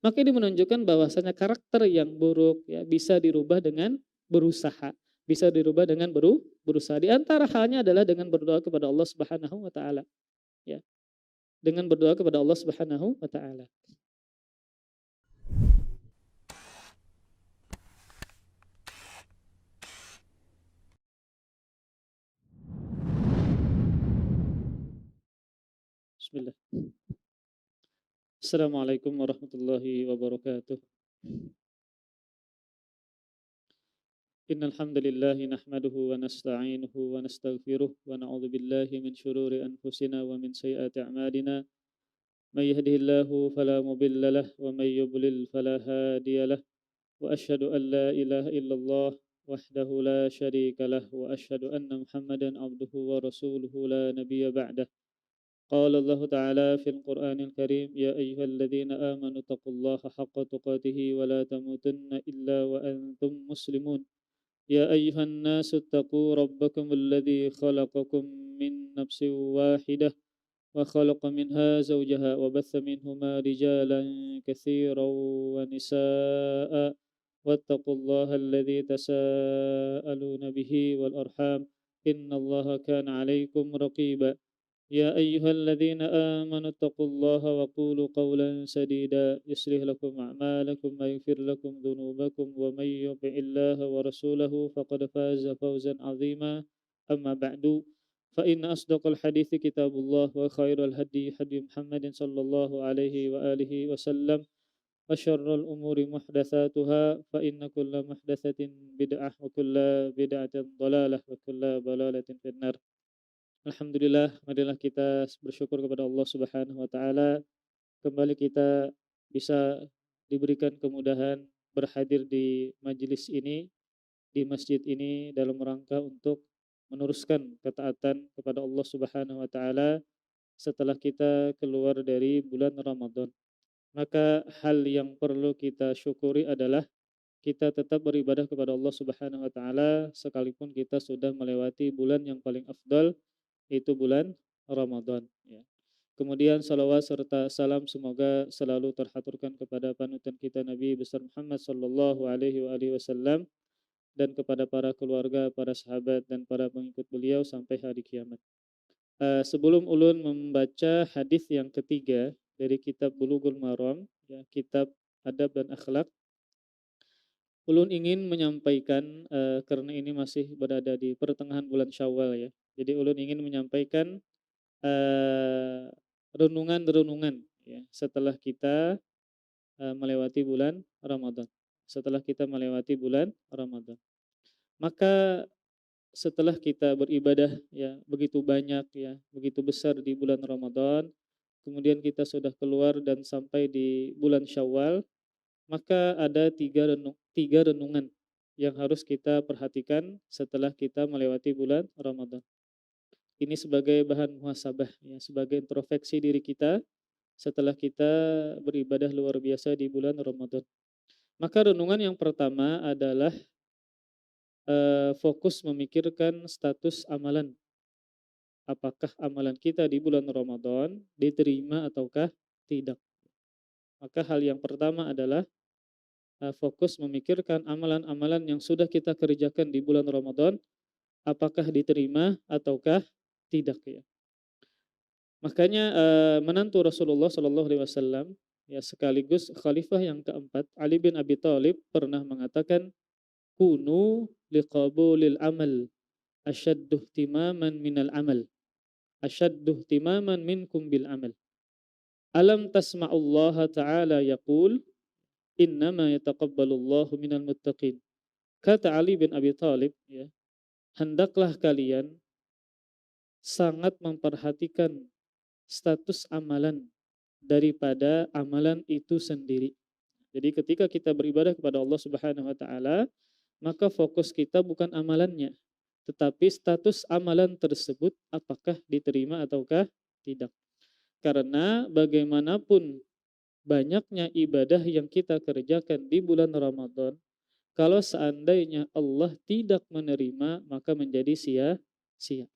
Maka ini menunjukkan bahwasanya karakter yang buruk ya bisa dirubah dengan berusaha, bisa dirubah dengan berusaha. Di antara halnya adalah dengan berdoa kepada Allah Subhanahu wa taala, ya. Dengan berdoa kepada Allah Subhanahu wa taala. Bismillah. Assalamualaikum warahmatullahi wabarakatuh. Innal hamdalillah nahmaduhu wa nasta'inuhu wa nastaghfiruh wa na'udzu billahi min shururi anfusina wa min sayyiati a'malina. May yahdihillahu fala mudilla lahu wa may yudlil fala hadiya lahu. Wa asyhadu an la ilaha illallah wahdahu la syarika lahu wa asyhadu anna Muhammadan abduhu wa rasuluhu la nabiyya ba'dah. قال الله تعالى في القرآن الكريم يا أيها الذين آمنوا اتقوا الله حق تقاته ولا تموتن إلا وأنتم مسلمون يا أيها الناس اتقوا ربكم الذي خلقكم من نفس واحدة وخلق منها زوجها وبث منهما رجالا كثيرا ونساء واتقوا الله الذي تساءلون به والأرحام إن الله كان عليكم رقيبا يا أيها الذين آمنوا اتقوا الله وقولوا قولا سديدا يصلح لكم أعمالكم ويغفر لكم ذنوبكم ومن يطع الله ورسوله فقد فاز فوزا عظيما أما بعد فإن أصدق الحديث كتاب الله وخير الهدي هدي محمد صلى الله عليه وآله وسلم وشر الأمور محدثاتها فإن كل محدثة بدعة وكل بدعة ضلالة وكل ضلالة في النار. Alhamdulillah, marilah kita bersyukur kepada Allah Subhanahu wa taala. Kembali kita bisa diberikan kemudahan berhadir di majelis ini, di masjid ini dalam rangka untuk meneruskan ketaatan kepada Allah Subhanahu wa taala setelah kita keluar dari bulan Ramadan. Maka hal yang perlu kita syukuri adalah kita tetap beribadah kepada Allah Subhanahu wa taala sekalipun kita sudah melewati bulan yang paling afdal, yaitu bulan Ramadan, ya. Kemudian salawat serta salam semoga selalu terhaturkan kepada panutan kita Nabi besar Muhammad sallallahu alaihi wasallam dan kepada para keluarga, para sahabat dan para pengikut beliau sampai hari kiamat. Sebelum ulun membaca hadis yang ketiga dari kitab Bulughul Maram, ya, kitab adab dan akhlak, ulun ingin menyampaikan karena ini masih berada di pertengahan bulan Syawal, ya. Jadi ulun ingin menyampaikan eh, renungan-renungan, ya, setelah kita melewati bulan Ramadan. Setelah kita melewati bulan Ramadan. Maka setelah kita beribadah ya begitu banyak ya, begitu besar di bulan Ramadan, kemudian kita sudah keluar dan sampai di bulan Syawal, maka ada tiga renungan yang harus kita perhatikan setelah kita melewati bulan Ramadan. Ini sebagai bahan muhasabah ya, sebagai introspeksi diri kita setelah kita beribadah luar biasa di bulan Ramadan. Maka renungan yang pertama adalah fokus memikirkan status amalan. Apakah amalan kita di bulan Ramadan diterima ataukah tidak? Maka hal yang pertama adalah fokus memikirkan amalan-amalan yang sudah kita kerjakan di bulan Ramadan, apakah diterima ataukah tidak, ya. Makanya menantu Rasulullah Shallallahu Alaihi Wasallam ya sekaligus khalifah yang keempat Ali bin Abi Thalib pernah mengatakan kunu liqabulil amal asyaddu ihtimaman minal amal asyaddu ihtimaman minkum bil amal. Alam tasma'ullaha ta'ala yaqul innama yataqabbalullahu minal muttaqin. Kata Ali bin Abi Thalib ya, hendaklah kalian sangat memperhatikan status amalan daripada amalan itu sendiri. Jadi ketika kita beribadah kepada Allah Subhanahu wa taala, maka fokus kita bukan amalannya, tetapi status amalan tersebut apakah diterima ataukah tidak. Karena bagaimanapun banyaknya ibadah yang kita kerjakan di bulan Ramadan, kalau seandainya Allah tidak menerima, maka menjadi sia-sia.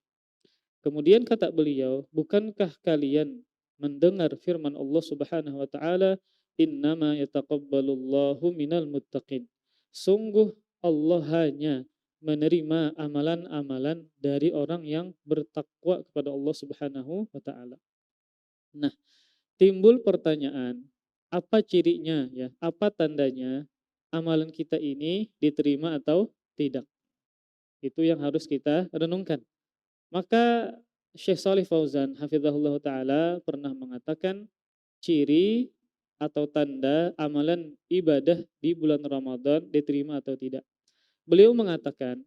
Kemudian kata beliau, bukankah kalian mendengar firman Allah Subhanahu wa taala, innama yataqabbalullahu minal muttaqin. Sungguh Allah hanya menerima amalan-amalan dari orang yang bertakwa kepada Allah Subhanahu wa taala. Nah, timbul pertanyaan, apa cirinya ya? Apa tandanya amalan kita ini diterima atau tidak? Itu yang harus kita renungkan. Maka Syekh Shalih Fauzan hafizahullah taala pernah mengatakan ciri atau tanda amalan ibadah di bulan Ramadan diterima atau tidak. Beliau mengatakan,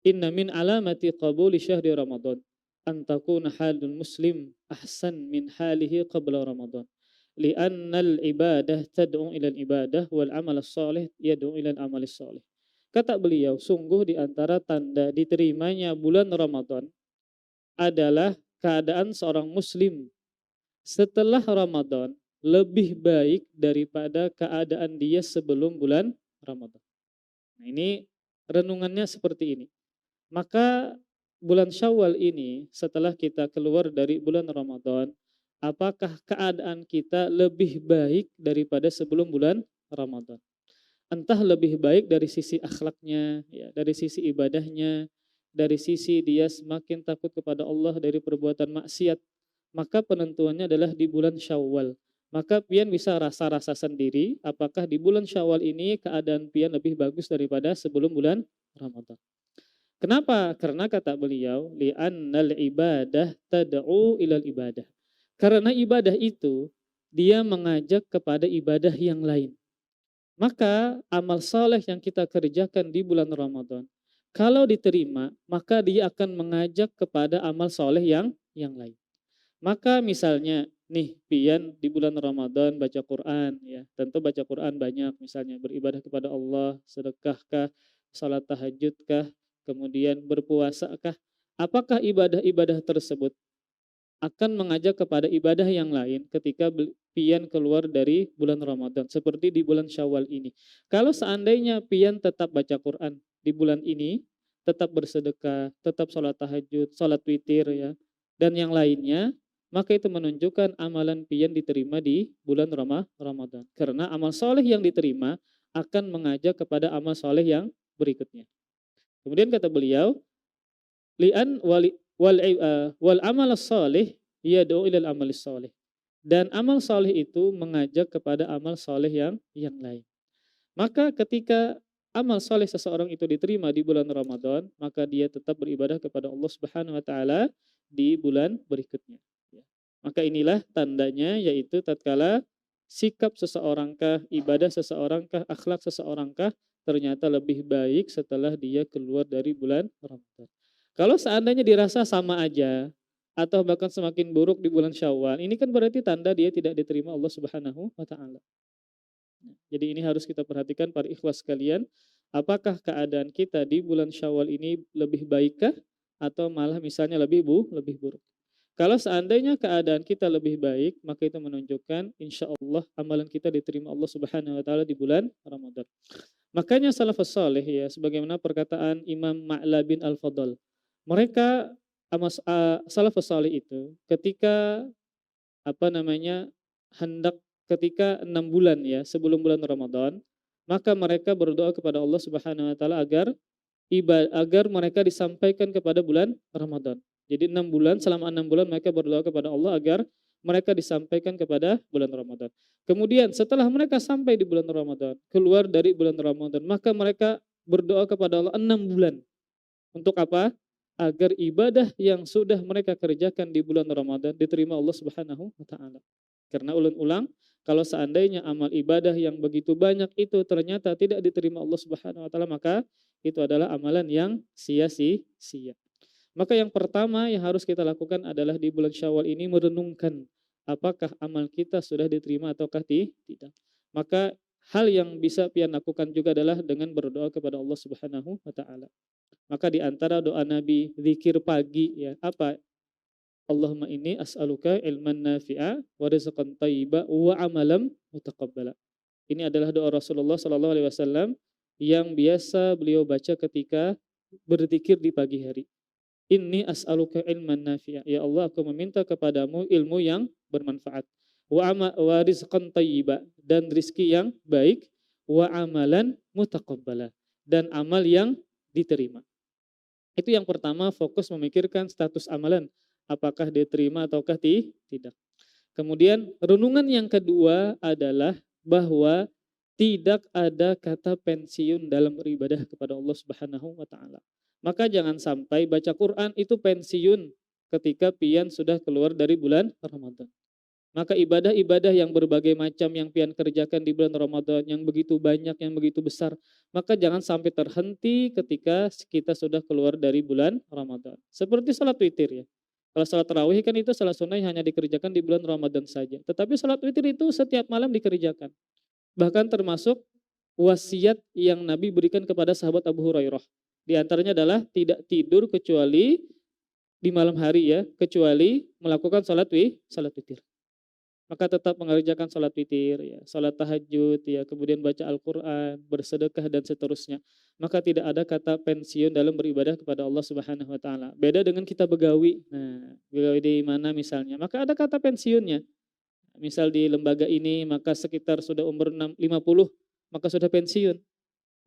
inna min alamati qabuli syahri Ramadan an takuna halul muslim ahsan min halihi qabla Ramadan. Li'anna al-ibadah tad'u ila al-ibadah wal amal as-salih yad'u ila al-amal as-salih. Kata beliau, sungguh di antara tanda diterimanya bulan Ramadan adalah keadaan seorang muslim setelah Ramadan lebih baik daripada keadaan dia sebelum bulan Ramadan. Nah, ini renungannya seperti ini. Maka bulan Syawal ini setelah kita keluar dari bulan Ramadan, apakah keadaan kita lebih baik daripada sebelum bulan Ramadan? Entah lebih baik dari sisi akhlaknya, ya, dari sisi ibadahnya, dari sisi dia semakin takut kepada Allah dari perbuatan maksiat, maka penentuannya adalah di bulan Syawal. Maka pian bisa rasa-rasa sendiri apakah di bulan Syawal ini keadaan pian lebih bagus daripada sebelum bulan Ramadan. Kenapa? Karena kata beliau, li'annal ibadah tad'u ilal ibadah. Karena ibadah itu dia mengajak kepada ibadah yang lain. Maka amal saleh yang kita kerjakan di bulan Ramadan, kalau diterima, maka dia akan mengajak kepada amal saleh yang lain. Maka misalnya nih pian di bulan Ramadan baca Quran ya, tentu baca Quran banyak, misalnya beribadah kepada Allah, sedekahkah, salat tahajudkah, kemudian berpuasakah? Apakah ibadah-ibadah tersebut akan mengajak kepada ibadah yang lain ketika pian keluar dari bulan Ramadan seperti di bulan Syawal ini. Kalau seandainya pian tetap baca Quran di bulan ini, tetap bersedekah, tetap sholat tahajud, sholat witir ya, dan yang lainnya, maka itu menunjukkan amalan pian diterima di bulan Ramadan. Karena amal soleh yang diterima akan mengajak kepada amal soleh yang berikutnya. Kemudian kata beliau, li'an wal amal salih yad'u ilal amal salih. Dan amal salih itu mengajak kepada amal salih yang lain. Maka ketika amal saleh seseorang itu diterima di bulan Ramadan, maka dia tetap beribadah kepada Allah Subhanahu wa taala di bulan berikutnya. Ya. Maka inilah tandanya, yaitu tatkala sikap seseorangkah, ibadah seseorangkah, akhlak seseorangkah ternyata lebih baik setelah dia keluar dari bulan Ramadan. Kalau seandainya dirasa sama aja atau bahkan semakin buruk di bulan Syawal, ini kan berarti tanda dia tidak diterima Allah Subhanahu wa taala. Jadi ini harus kita perhatikan para ikhwas sekalian, apakah keadaan kita di bulan Syawal ini lebih baikkah atau malah misalnya lebih buruk. Kalau seandainya keadaan kita lebih baik, maka itu menunjukkan insya Allah amalan kita diterima Allah Subhanahu wa taala di bulan Ramadan. Makanya salafus saleh ya, sebagaimana perkataan Imam Ma'la bin Al-Fadl. Mereka salafus saleh itu ketika hendak ketika 6 bulan ya sebelum bulan Ramadan, maka mereka berdoa kepada Allah Subhanahu wa taala agar mereka disampaikan kepada bulan Ramadan. Jadi 6 bulan, selama 6 bulan mereka berdoa kepada Allah agar mereka disampaikan kepada bulan Ramadan. Kemudian setelah mereka sampai di bulan Ramadan, keluar dari bulan Ramadan, maka mereka berdoa kepada Allah 6 bulan. Untuk apa? Agar ibadah yang sudah mereka kerjakan di bulan Ramadan diterima Allah Subhanahu wa taala. Karena ulang-ulang, kalau seandainya amal ibadah yang begitu banyak itu ternyata tidak diterima Allah Subhanahu wa taala, maka itu adalah amalan yang sia-sia. Maka yang pertama yang harus kita lakukan adalah di bulan Syawal ini merenungkan apakah amal kita sudah diterima ataukah tidak. Maka hal yang bisa pian lakukan juga adalah dengan berdoa kepada Allah Subhanahu wa taala. Maka di antara doa Nabi zikir pagi ya, apa? Allahumma inni as'aluka ilman nafi'a wa rizqan thayyiba wa amalan mutaqabbala. Ini adalah doa Rasulullah sallallahu alaihi wasallam yang biasa beliau baca ketika berzikir di pagi hari. Inni as'aluka ilman nafi'a. Ya Allah, aku meminta kepadamu ilmu yang bermanfaat. wa rizqan thayyiba, dan rizki yang baik, wa amalan mutaqabbala, dan amal yang diterima. Itu yang pertama, fokus memikirkan status amalan, apakah diterima ataukah tidak. Kemudian renungan yang kedua adalah bahwa tidak ada kata pensiun dalam beribadah kepada Allah Subhanahu wa taala. Maka jangan sampai baca Quran itu pensiun ketika pian sudah keluar dari bulan Ramadan. Maka ibadah-ibadah yang berbagai macam yang pian kerjakan di bulan Ramadan yang begitu banyak, yang begitu besar, maka jangan sampai terhenti ketika kita sudah keluar dari bulan Ramadan. Seperti salat witir ya. Kalau salat tarawih kan itu salat sunnah yang hanya dikerjakan di bulan Ramadan saja. Tetapi salat witir itu setiap malam dikerjakan. Bahkan termasuk wasiat yang Nabi berikan kepada sahabat Abu Hurairah. Di antaranya adalah tidak tidur kecuali di malam hari ya, kecuali melakukan salat witir. Maka tetap mengerjakan salat witir ya, salat tahajud ya, kemudian baca Al-Qur'an, bersedekah dan seterusnya. Maka tidak ada kata pensiun dalam beribadah kepada Allah Subhanahu wa taala. Beda dengan kita begawi. Nah, begawi di mana misalnya, maka ada kata pensiunnya. Misal di lembaga ini maka sekitar sudah umur 50 maka sudah pensiun.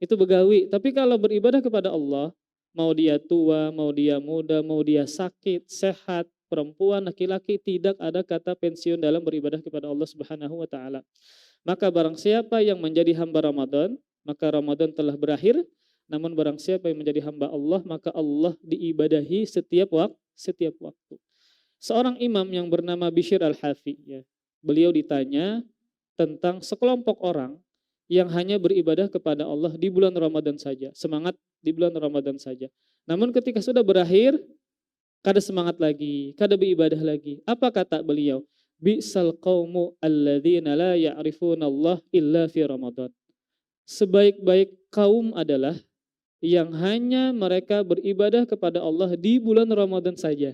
Itu begawi. Tapi kalau beribadah kepada Allah, mau dia tua, mau dia muda, mau dia sakit, sehat, perempuan, laki-laki, tidak ada kata pensiun dalam beribadah kepada Allah Subhanahu wa taala. Maka barang siapa yang menjadi hamba Ramadan, maka Ramadan telah berakhir. Namun barang siapa yang menjadi hamba Allah, maka Allah diibadahi setiap waktu. Seorang imam yang bernama Bishr Al-Hafi ya. Beliau ditanya tentang sekelompok orang yang hanya beribadah kepada Allah di bulan Ramadan saja, semangat di bulan Ramadan saja. Namun ketika sudah berakhir, kada semangat lagi, kada beribadah lagi. Apa kata beliau? Bi'sal qaumu alladzina la ya'rifuna Allah illa fi Ramadan. Sebaik-baik kaum adalah yang hanya mereka beribadah kepada Allah di bulan Ramadan saja.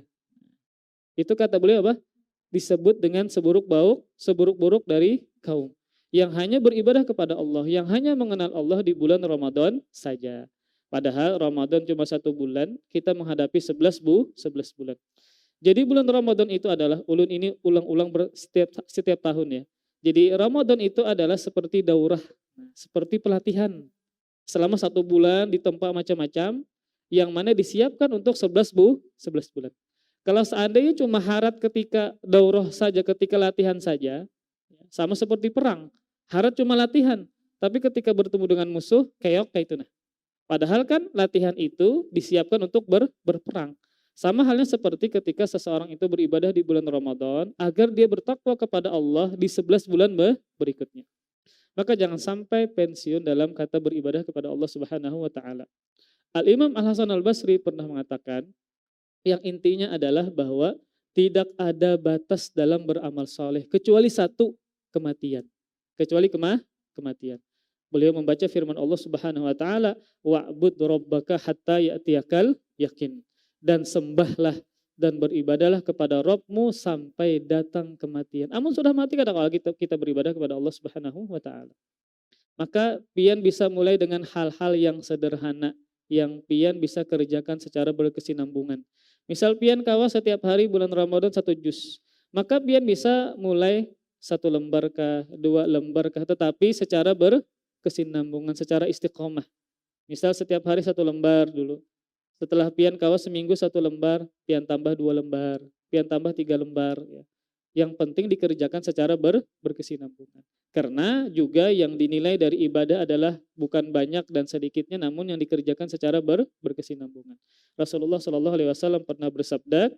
Itu kata beliau apa? Disebut dengan seburuk-buruk dari kaum yang hanya beribadah kepada Allah, yang hanya mengenal Allah di bulan Ramadan saja. Padahal Ramadan cuma 1 bulan, kita menghadapi 11 bulan. Jadi bulan Ramadan itu adalah ulun ini ulang-ulang setiap tahun ya. Jadi Ramadan itu adalah seperti daurah, seperti pelatihan. Selama 1 bulan di tempat macam-macam, yang mana disiapkan untuk 11 bulan. Kalau seandainya cuma harat ketika daurah saja, ketika latihan saja, sama seperti perang. Harat cuma latihan, tapi ketika bertemu dengan musuh, keok kayak itu nah. Padahal kan latihan itu disiapkan untuk berperang. Sama halnya seperti ketika seseorang itu beribadah di bulan Ramadan agar dia bertakwa kepada Allah di 11 bulan berikutnya. Maka jangan sampai pensiun dalam kata beribadah kepada Allah Subhanahu wa taala. Al-Imam Al-Hasan Al-Basri pernah mengatakan yang intinya adalah bahwa tidak ada batas dalam beramal soleh kecuali satu, kematian. Kecuali kematian. Beliau membaca firman Allah Subhanahu wa taala, wa'bud rabbaka hatta ya'tiyakal yakin. Dan sembahlah dan beribadahlah kepada Rabbmu sampai datang kematian. Amun sudah mati kada kalau kita beribadah kepada Allah Subhanahu wa taala. Maka pian bisa mulai dengan hal-hal yang sederhana yang pian bisa kerjakan secara berkesinambungan. Misal pian kawa setiap hari bulan Ramadan 1 juz. Maka pian bisa mulai 1 lembar kah, 2 lembar kah, tetapi secara berkesinambungan, secara istiqomah. Misal setiap hari 1 lembar dulu. Setelah pian kawa seminggu 1 lembar, pian tambah 2 lembar, pian tambah 3 lembar. Ya. Yang penting dikerjakan secara berkesinambungan. Karena juga yang dinilai dari ibadah adalah bukan banyak dan sedikitnya, namun yang dikerjakan secara berkesinambungan. Rasulullah SAW pernah bersabda,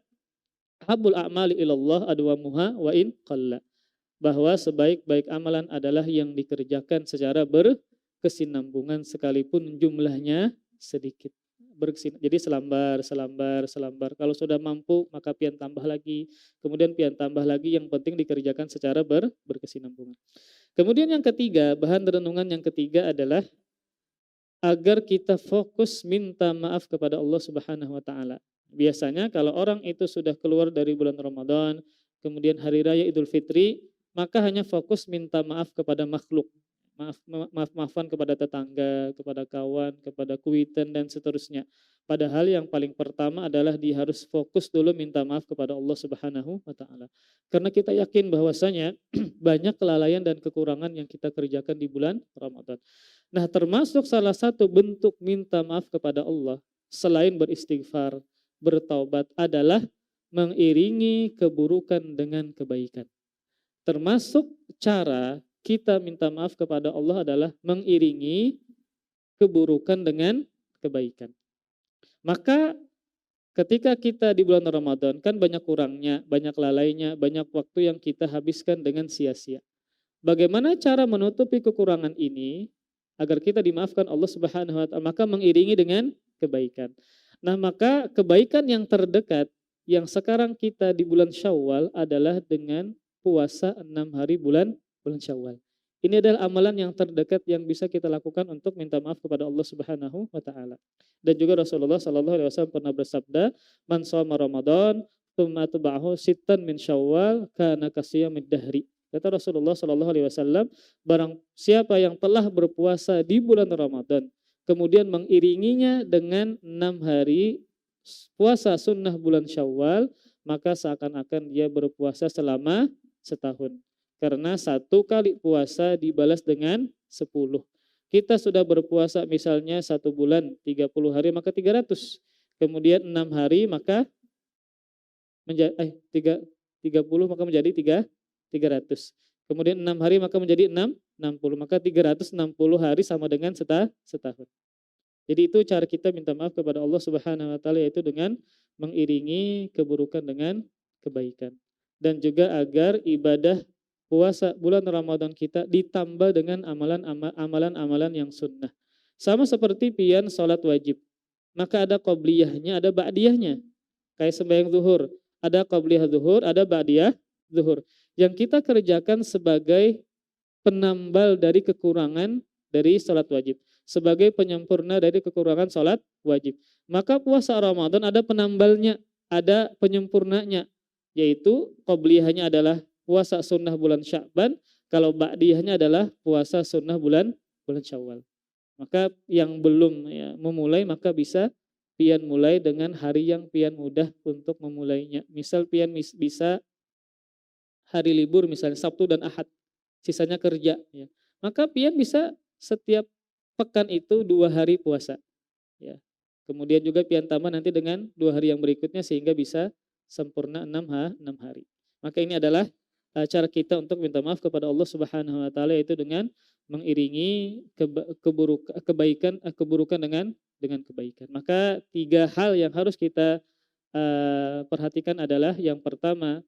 habul a'mali ilallah adwamuha wa in qalla. Bahwa sebaik-baik amalan adalah yang dikerjakan secara berkesinambungan sekalipun jumlahnya sedikit. Jadi selambar. Kalau sudah mampu maka pian tambah lagi, kemudian pian tambah lagi, yang penting dikerjakan secara berkesinambungan. Kemudian yang ketiga, bahan renungan yang ketiga adalah agar kita fokus minta maaf kepada Allah Subhanahu wa taala. Biasanya kalau orang itu sudah keluar dari bulan Ramadan, kemudian hari raya Idul Fitri, maka hanya fokus minta maaf kepada makhluk. Maafan kepada tetangga, kepada kawan, kepada kuitan dan seterusnya. Padahal yang paling pertama adalah dia harus fokus dulu minta maaf kepada Allah Subhanahu wa taala. Karena kita yakin bahwasanya banyak kelalaian dan kekurangan yang kita kerjakan di bulan Ramadan. Nah, termasuk salah satu bentuk minta maaf kepada Allah selain beristighfar, bertaubat adalah mengiringi keburukan dengan kebaikan. Termasuk cara kita minta maaf kepada Allah adalah mengiringi keburukan dengan kebaikan. Maka ketika kita di bulan Ramadan kan banyak kurangnya, banyak lalainya, banyak waktu yang kita habiskan dengan sia-sia. Bagaimana cara menutupi kekurangan ini agar kita dimaafkan Allah Subhanahu wa taala? Maka mengiringi dengan kebaikan. Nah, maka kebaikan yang terdekat yang sekarang kita di bulan Syawal adalah dengan puasa 6 hari bulan Syawal. Ini adalah amalan yang terdekat yang bisa kita lakukan untuk minta maaf kepada Allah Subhanahu wa taala. Dan juga Rasulullah sallallahu alaihi wasallam pernah bersabda, "Man shoma Ramadan tsumma atba'ahu sittan min Syawal kana kasiyamid dahri." Kata Rasulullah sallallahu alaihi wasallam, barang siapa yang telah berpuasa di bulan Ramadan, kemudian mengiringinya dengan 6 hari puasa sunnah bulan Syawal, maka seakan-akan dia berpuasa selama setahun. Karena satu kali puasa dibalas dengan 10. Kita sudah berpuasa misalnya 1 bulan 30 hari maka 300. Kemudian 6 hari maka menjadi 30 maka menjadi 300. Kemudian 6 hari maka menjadi 60. Maka 360 hari sama dengan setahun. Jadi itu cara kita minta maaf kepada Allah Subhanahu wa taala, yaitu dengan mengiringi keburukan dengan kebaikan. Dan juga agar ibadah puasa bulan Ramadan kita ditambah dengan amalan-amalan yang sunnah. Sama seperti pian sholat wajib. Maka ada qobliyahnya, ada ba'diyahnya. Kayak sembahyang zuhur, ada qobliyah zuhur, ada ba'diyah zuhur. Yang kita kerjakan sebagai penambal dari kekurangan dari sholat wajib. Sebagai penyempurna dari kekurangan sholat wajib. Maka puasa Ramadan ada penambalnya, ada penyempurnanya. Yaitu qobliyahnya adalah puasa sunnah bulan Sya'ban, kalau ba'diyahnya adalah puasa sunnah bulan Syawal. Maka yang belum memulai maka bisa pian mulai dengan hari yang pian mudah untuk memulainya. Misal pian bisa hari libur misalnya Sabtu dan Ahad, sisanya kerja. Ya. Maka pian bisa setiap pekan itu 2 hari puasa. Ya. Kemudian juga pian tambah nanti dengan 2 hari yang berikutnya sehingga bisa sempurna 6 hari. Maka ini adalah cara kita untuk minta maaf kepada Allah Subhanahu wa taala, yaitu dengan mengiringi keburukan dengan kebaikan. Maka 3 hal yang harus kita perhatikan adalah yang pertama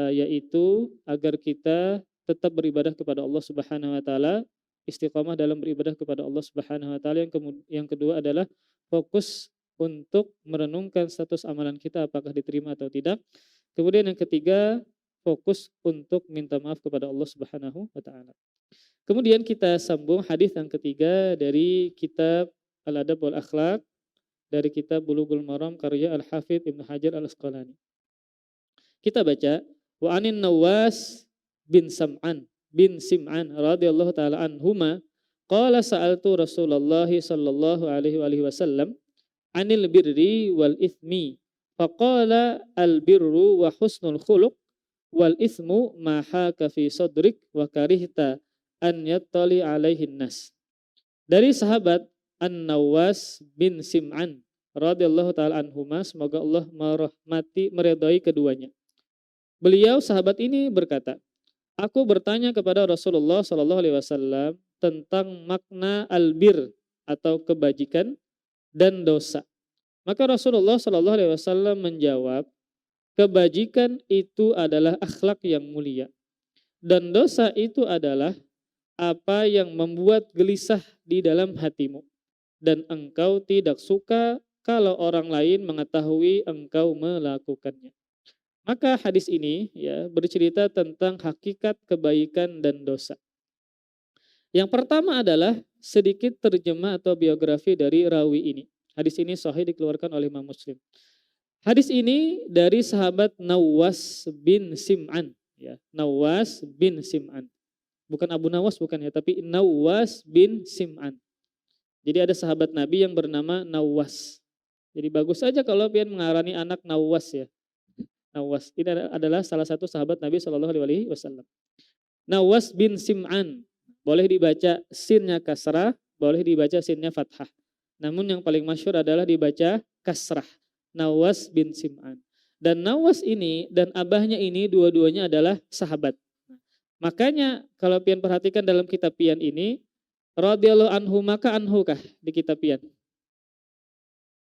yaitu agar kita tetap beribadah kepada Allah Subhanahu wa taala, istiqamah dalam beribadah kepada Allah Subhanahu wa taala. Yang kedua adalah fokus untuk merenungkan status amalan kita apakah diterima atau tidak. Kemudian yang ketiga, fokus untuk minta maaf kepada Allah Subhanahu wa taala. Kemudian kita sambung hadis yang ketiga dari kitab Al-Adab wal Akhlaq, dari kitab Bulughul Maram karya Al-Hafidz Ibnu Hajar Al-Asqalani. Kita baca, wa anin Nawas bin Sim'an radhiyallahu taala anhuma qala sa'altu Rasulullah sallallahu alaihi wasallam anil birri wal ithmi faqala al birru wa husnul khuluq wal ismu ma haka fi sadrik wa karihta an yattali alaihin nas. Dari sahabat An-Nawas bin Sim'an radhiyallahu taala anhuma, semoga Allah merahmati meridai keduanya. Beliau sahabat ini berkata, aku bertanya kepada Rasulullah sallallahu alaihi wasallam tentang makna albir atau kebajikan dan dosa. Maka Rasulullah sallallahu alaihi wasallam menjawab, kebajikan itu adalah akhlak yang mulia. Dan dosa itu adalah apa yang membuat gelisah di dalam hatimu. Dan engkau tidak suka kalau orang lain mengetahui engkau melakukannya. Maka hadis ini bercerita tentang hakikat kebaikan dan dosa. Yang pertama adalah sedikit terjemah atau biografi dari rawi ini. Hadis ini sahih dikeluarkan oleh Imam Muslim. Hadis ini dari sahabat Nawas bin Sim'an, Nawas bin Sim'an. Bukan Abu Nawas bukan tapi Nawas bin Sim'an. Jadi ada sahabat Nabi yang bernama Nawas. Jadi bagus saja kalau pian mengarani anak Nawas ya. Nawas ini adalah salah satu sahabat Nabi Shallallahu Alaihi Wasallam. Nawas bin Sim'an. Boleh dibaca sinnya kasrah, boleh dibaca sinnya fathah. Namun yang paling masyhur adalah dibaca kasrah. Nawas bin Sim'an. Dan Nawas ini dan abahnya ini dua-duanya adalah sahabat. Makanya kalau pian perhatikan dalam kitab pian ini, radhiyallahu anhu maka anhukah di kitab pian?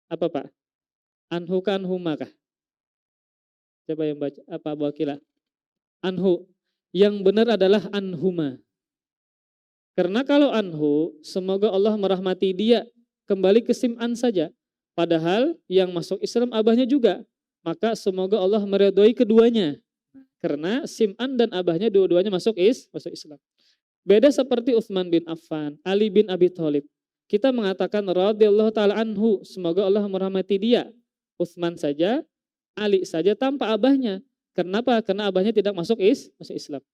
Apa Pak? Anhukah anhumakah? Coba yang baca apa Bu Akila? Anhu. Yang benar adalah anhuma. Karena kalau anhu, semoga Allah merahmati dia, kembali ke Sim'an saja. Padahal yang masuk Islam abahnya juga. Maka semoga Allah meridhoi keduanya. Karena Sim'an dan abahnya dua-duanya masuk Islam. Beda seperti Utsman bin Affan, Ali bin Abi Thalib. Kita mengatakan radhiyallahu taala anhu, semoga Allah merahmati dia. Utsman saja, Ali saja tanpa abahnya. Kenapa? Karena abahnya tidak masuk Islam.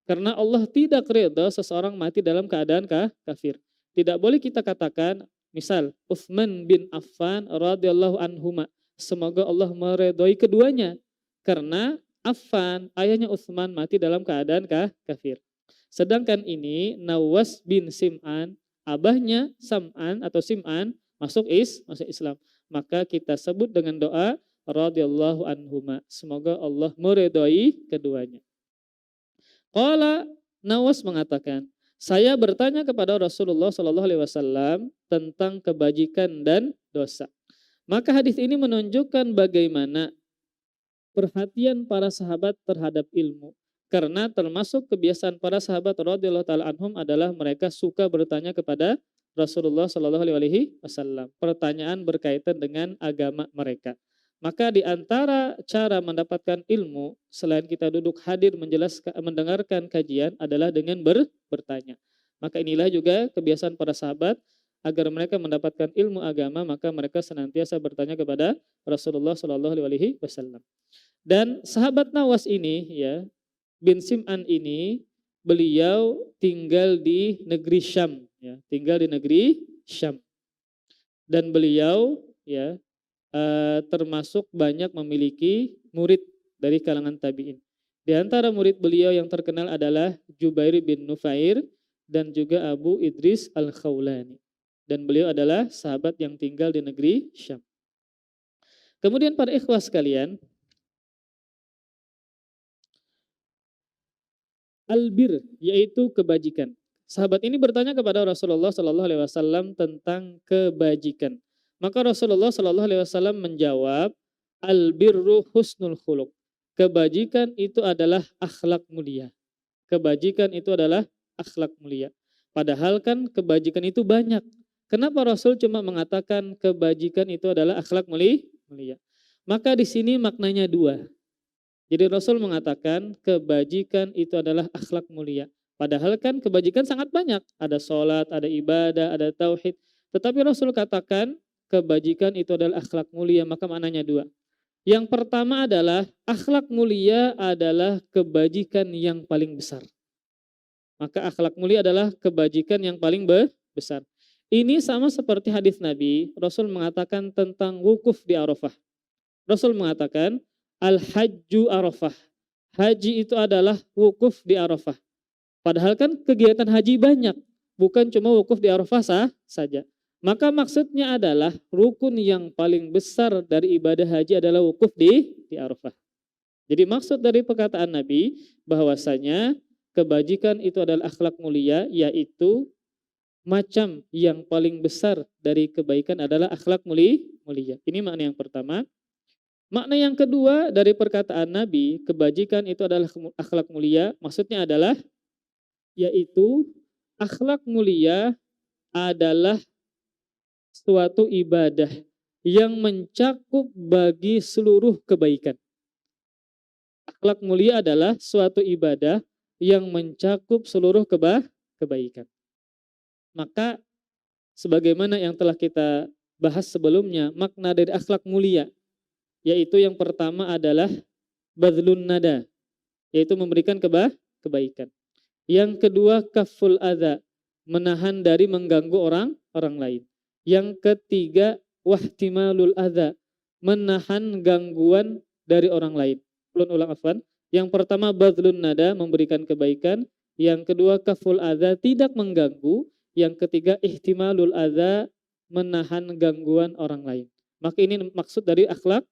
Karena Allah tidak ridha seseorang mati dalam keadaan kafir. Tidak boleh kita katakan, misal Utsman bin Affan radhiyallahu anhuma, semoga Allah meridhoi keduanya. Karena Affan, ayahnya Utsman mati dalam keadaan kafir. Sedangkan ini Nawas bin Sim'an, abahnya Sam'an atau Sim'an masuk Islam. Maka kita sebut dengan doa radhiyallahu anhuma, semoga Allah meridhoi keduanya. Qala, Nawas mengatakan, saya bertanya kepada Rasulullah Shallallahu Alaihi Wasallam tentang kebajikan dan dosa. Maka hadis ini menunjukkan bagaimana perhatian para sahabat terhadap ilmu. Karena termasuk kebiasaan para sahabat radhiyallahu taala anhum adalah mereka suka bertanya kepada Rasulullah Shallallahu Alaihi Wasallam. Pertanyaan berkaitan dengan agama mereka. Maka di antara cara mendapatkan ilmu selain kita duduk hadir mendengarkan kajian adalah dengan bertanya. Maka inilah juga kebiasaan para sahabat agar mereka mendapatkan ilmu agama, maka mereka senantiasa bertanya kepada Rasulullah Shallallahu Alaihi Wasallam. Dan sahabat Nawas ini ya bin Sim'an ini beliau tinggal di negeri Syam ya, tinggal di negeri Syam. Dan beliau ya termasuk banyak memiliki murid dari kalangan tabi'in. Di antara murid beliau yang terkenal adalah Jubair bin Nufair dan juga Abu Idris Al-Khawlani. Dan beliau adalah sahabat yang tinggal di negeri Syam. Kemudian para ikhwah sekalian, albir yaitu kebajikan. Sahabat ini bertanya kepada Rasulullah Shallallahu Alaihi Wasallam tentang kebajikan. Maka Rasulullah Shallallahu Alaihi Wasallam menjawab, albirru husnul khuluq. Kebajikan itu adalah akhlak mulia. Kebajikan itu adalah akhlak mulia. Padahal kan kebajikan itu banyak. Kenapa Rasul cuma mengatakan kebajikan itu adalah akhlak mulia? Maka di sini maknanya dua. Jadi Rasul mengatakan kebajikan itu adalah akhlak mulia. Padahal kan kebajikan sangat banyak. Ada sholat, ada ibadah, ada tauhid. Tetapi Rasul katakan kebajikan itu adalah akhlak mulia, maka maknanya dua. Yang pertama adalah akhlak mulia adalah kebajikan yang paling besar. Maka akhlak mulia adalah kebajikan yang paling besar. Ini sama seperti hadis Nabi, Rasul mengatakan tentang wukuf di Arafah. Rasul mengatakan, al-hajju Arafah. Haji itu adalah wukuf di Arafah. Padahal kan kegiatan haji banyak, bukan cuma wukuf di Arafah saja. Maka maksudnya adalah rukun yang paling besar dari ibadah haji adalah wukuf di Arafah. Jadi maksud dari perkataan Nabi bahwasanya kebajikan itu adalah akhlak mulia, yaitu macam yang paling besar dari kebaikan adalah akhlak mulia. Ini makna yang pertama. Makna yang kedua dari perkataan Nabi, kebajikan itu adalah akhlak mulia, maksudnya adalah yaitu akhlak mulia adalah suatu ibadah yang mencakup bagi seluruh kebaikan. Akhlak mulia adalah suatu ibadah yang mencakup seluruh kebaikan. Maka sebagaimana yang telah kita bahas sebelumnya, makna dari akhlak mulia yaitu yang pertama adalah badlun nada, yaitu memberikan kebaikan. Yang kedua kaful adza, menahan dari mengganggu orang lain. Yang ketiga wahtimalul adza, menahan gangguan dari orang lain. Ulang afwan. Yang pertama badlun nada, memberikan kebaikan. Yang kedua kaful adza, tidak mengganggu. Yang ketiga ihtimalul adza, menahan gangguan orang lain. Maka ini maksud dari akhlak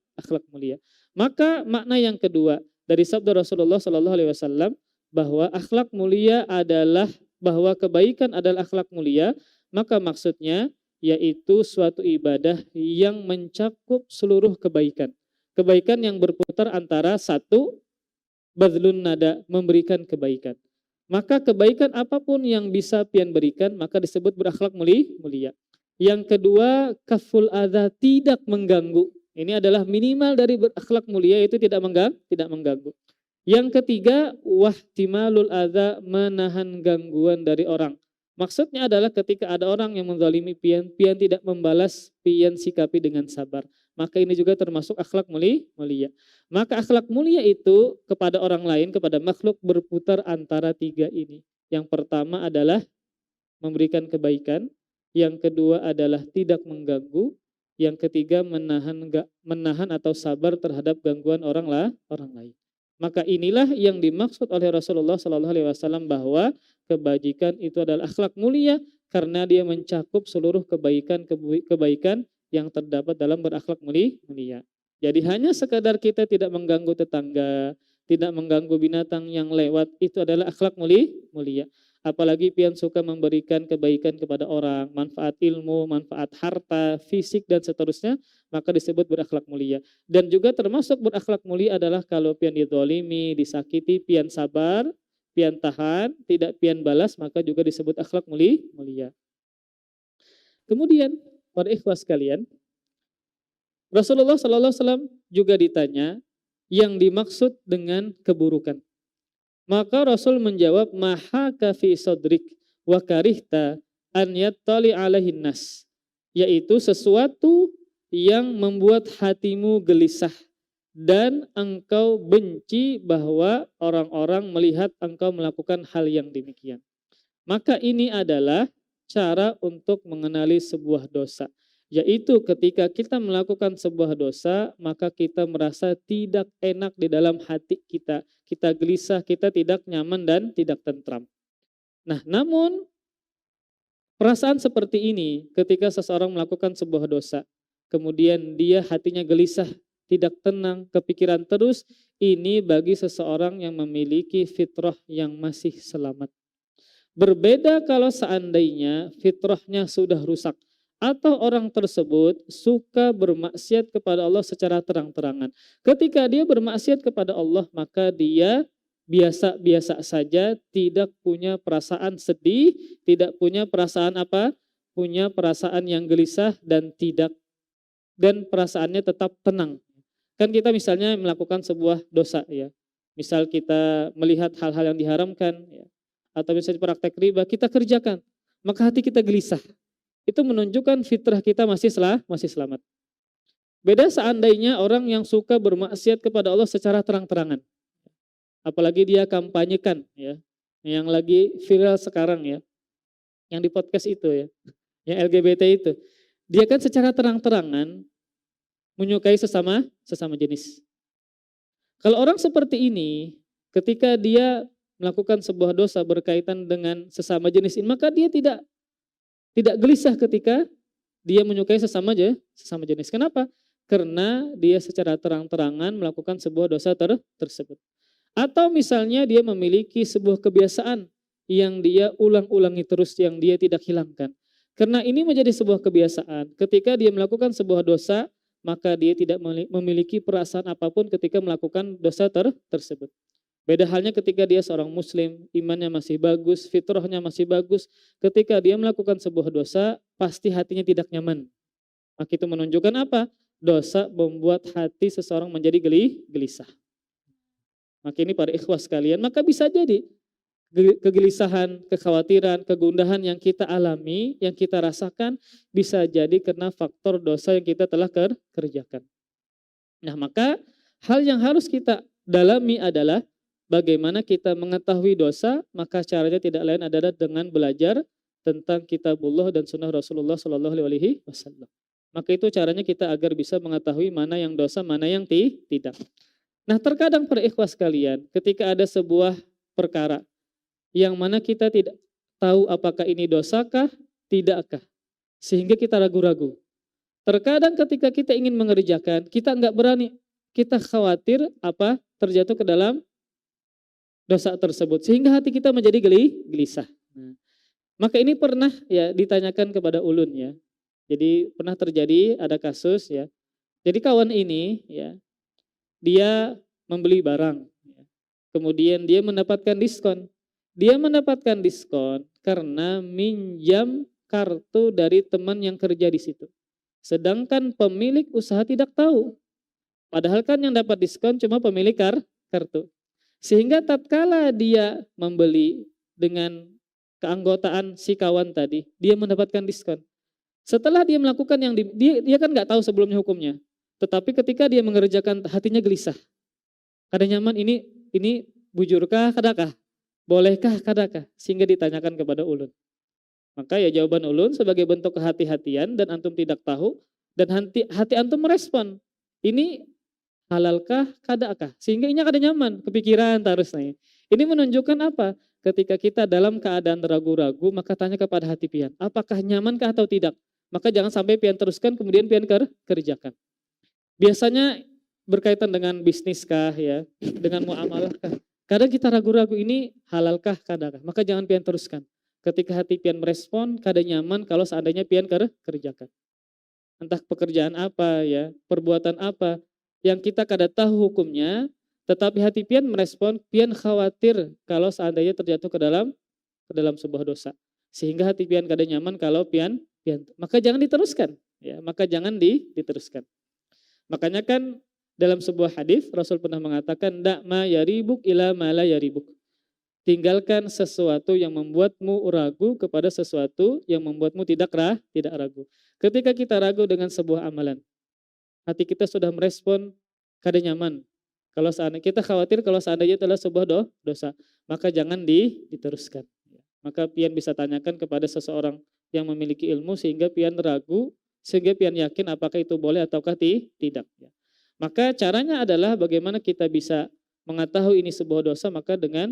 mulia. Maka makna yang kedua dari sabda Rasulullah Shallallahu Alaihi Wasallam bahwa akhlak mulia adalah bahwa kebaikan adalah akhlak mulia, maka maksudnya yaitu suatu ibadah yang mencakup seluruh kebaikan. Kebaikan yang berputar antara satu, badlun nada, memberikan kebaikan. Maka kebaikan apapun yang bisa pian berikan, maka disebut berakhlak mulia. Yang kedua, kaful adza, tidak mengganggu. Ini adalah minimal dari berakhlak mulia, itu tidak mengganggu. Yang ketiga, wahtimalul adza, menahan gangguan dari orang. Maksudnya adalah ketika ada orang yang menzalimi pian tidak membalas, pian sikapi dengan sabar. Maka ini juga termasuk akhlak mulia. Maka akhlak mulia itu kepada orang lain, kepada makhluk berputar antara tiga ini. Yang pertama adalah memberikan kebaikan, yang kedua adalah tidak mengganggu, yang ketiga menahan atau sabar terhadap gangguan orang lain. Maka inilah yang dimaksud oleh Rasulullah Shallallahu Alaihi Wasallam bahwa kebajikan itu adalah akhlak mulia karena dia mencakup seluruh kebaikan yang terdapat dalam berakhlak mulia. Jadi hanya sekadar kita tidak mengganggu tetangga, tidak mengganggu binatang yang lewat, itu adalah akhlak mulia. Apalagi pian suka memberikan kebaikan kepada orang, manfaat ilmu, manfaat harta, fisik dan seterusnya, maka disebut berakhlak mulia. Dan juga termasuk berakhlak mulia adalah kalau pian dizalimi, disakiti, pian sabar, pian tahan, tidak pian balas, maka juga disebut akhlak mulia. Kemudian para ikhwas sekalian, Rasulullah SAW juga ditanya yang dimaksud dengan keburukan. Maka Rasul menjawab, mahaka fi sodrik wa karihta an yattali alaihin nas, yaitu sesuatu yang membuat hatimu gelisah dan engkau benci bahwa orang-orang melihat engkau melakukan hal yang demikian. Maka ini adalah cara untuk mengenali sebuah dosa. Yaitu ketika kita melakukan sebuah dosa, maka kita merasa tidak enak di dalam hati kita. Kita gelisah, kita tidak nyaman dan tidak tentram. Nah, namun perasaan seperti ini ketika seseorang melakukan sebuah dosa, kemudian dia hatinya gelisah, tidak tenang, kepikiran terus, ini bagi seseorang yang memiliki fitrah yang masih selamat. Berbeda kalau seandainya fitrahnya sudah rusak, atau orang tersebut suka bermaksiat kepada Allah secara terang-terangan. Ketika dia bermaksiat kepada Allah, maka dia biasa-biasa saja, tidak punya perasaan sedih, tidak punya perasaan apa? Punya perasaan yang gelisah dan perasaannya tetap tenang. Kan kita misalnya melakukan sebuah dosa ya. Misal kita melihat hal-hal yang diharamkan ya, atau misalnya praktek riba, kita kerjakan, maka hati kita gelisah. Itu menunjukkan fitrah kita masih selamat. Beda seandainya orang yang suka bermaksiat kepada Allah secara terang-terangan. Apalagi dia kampanyekan ya. Yang lagi viral sekarang ya. Yang di podcast itu ya. Yang LGBT itu. Dia kan secara terang-terangan menyukai sesama jenis. Kalau orang seperti ini, ketika dia melakukan sebuah dosa berkaitan dengan sesama jenis ini, maka dia tidak gelisah ketika dia menyukai sesama jenis. Kenapa? Karena dia secara terang-terangan melakukan sebuah dosa tersebut. Atau misalnya dia memiliki sebuah kebiasaan yang dia ulang-ulangi terus, yang dia tidak hilangkan. Karena ini menjadi sebuah kebiasaan. Ketika dia melakukan sebuah dosa, maka dia tidak memiliki perasaan apapun ketika melakukan dosa tersebut. Beda halnya ketika dia seorang muslim, imannya masih bagus, fitrahnya masih bagus. Ketika dia melakukan sebuah dosa, pasti hatinya tidak nyaman. Maka itu menunjukkan apa? Dosa membuat hati seseorang menjadi gelisah. Maka ini para ikhwas sekalian, maka bisa jadi kegelisahan, kekhawatiran, kegundahan yang kita alami, yang kita rasakan, bisa jadi karena faktor dosa yang kita telah kerjakan. Nah, maka hal yang harus kita dalami adalah bagaimana kita mengetahui dosa, maka caranya tidak lain adalah dengan belajar tentang kitabullah dan sunnah Rasulullah SAW. Maka itu caranya kita agar bisa mengetahui mana yang dosa, mana yang tidak. Nah, terkadang para ikhwas sekalian, ketika ada sebuah perkara yang mana kita tidak tahu apakah ini dosakah, tidakkah, sehingga kita ragu-ragu. Terkadang ketika kita ingin mengerjakan, kita nggak berani, kita khawatir terjatuh ke dalam dosa tersebut, sehingga hati kita menjadi gelisah. Nah, maka ini pernah ya ditanyakan kepada ulun ya. Jadi pernah terjadi ada kasus ya. Jadi kawan ini ya, dia membeli barang, ya. Kemudian dia mendapatkan diskon. Dia mendapatkan diskon karena minjam kartu dari teman yang kerja di situ. Sedangkan pemilik usaha tidak tahu. Padahal kan yang dapat diskon cuma pemilik kartu. Sehingga tatkala dia membeli dengan keanggotaan si kawan tadi, dia mendapatkan diskon. Setelah dia melakukan yang dia kan nggak tahu sebelumnya hukumnya. Tetapi ketika dia mengerjakan, hatinya gelisah. Kada nyaman, ini bujurkah, kadakah? Bolehkah, kadakah? Sehingga ditanyakan kepada ulun. Maka ya jawaban ulun sebagai bentuk kehati-hatian dan antum tidak tahu dan hati antum merespon. Ini halalkah, kadakah? Sehingga ini kada nyaman, kepikiran terusnya. Ini menunjukkan apa? Ketika kita dalam keadaan ragu-ragu, maka tanya kepada hati pian, apakah nyamankah atau tidak? Maka jangan sampai pian teruskan kemudian pian kerjakan. Biasanya berkaitan dengan bisnis kah ya, dengan muamalah kah? Kadang kita ragu-ragu, ini halalkah, kadakah? Maka jangan pian teruskan. Ketika hati pian merespon, kada nyaman kalau seandainya pian kerjakan. Entah pekerjaan apa ya, perbuatan apa yang kita kada tahu hukumnya, tetapi hati pian merespon, pian khawatir kalau seandainya terjatuh ke dalam sebuah dosa. Sehingga hati pian kada nyaman kalau pian maka jangan diteruskan ya, maka jangan diteruskan. Makanya kan dalam sebuah hadis Rasul pernah mengatakan, dak ma yaribuk ila ma la yaribuk. Tinggalkan sesuatu yang membuatmu ragu kepada sesuatu yang membuatmu tidak ragu. Ketika kita ragu dengan sebuah amalan, hati kita sudah merespon kada nyaman. Kalau seandainya kita khawatir kalau seandainya adalah sebuah dosa, maka jangan diteruskan. Maka pian bisa tanyakan kepada seseorang yang memiliki ilmu sehingga pian ragu, sehingga pian yakin apakah itu boleh ataukah tidak. Maka caranya adalah bagaimana kita bisa mengetahui ini sebuah dosa, maka dengan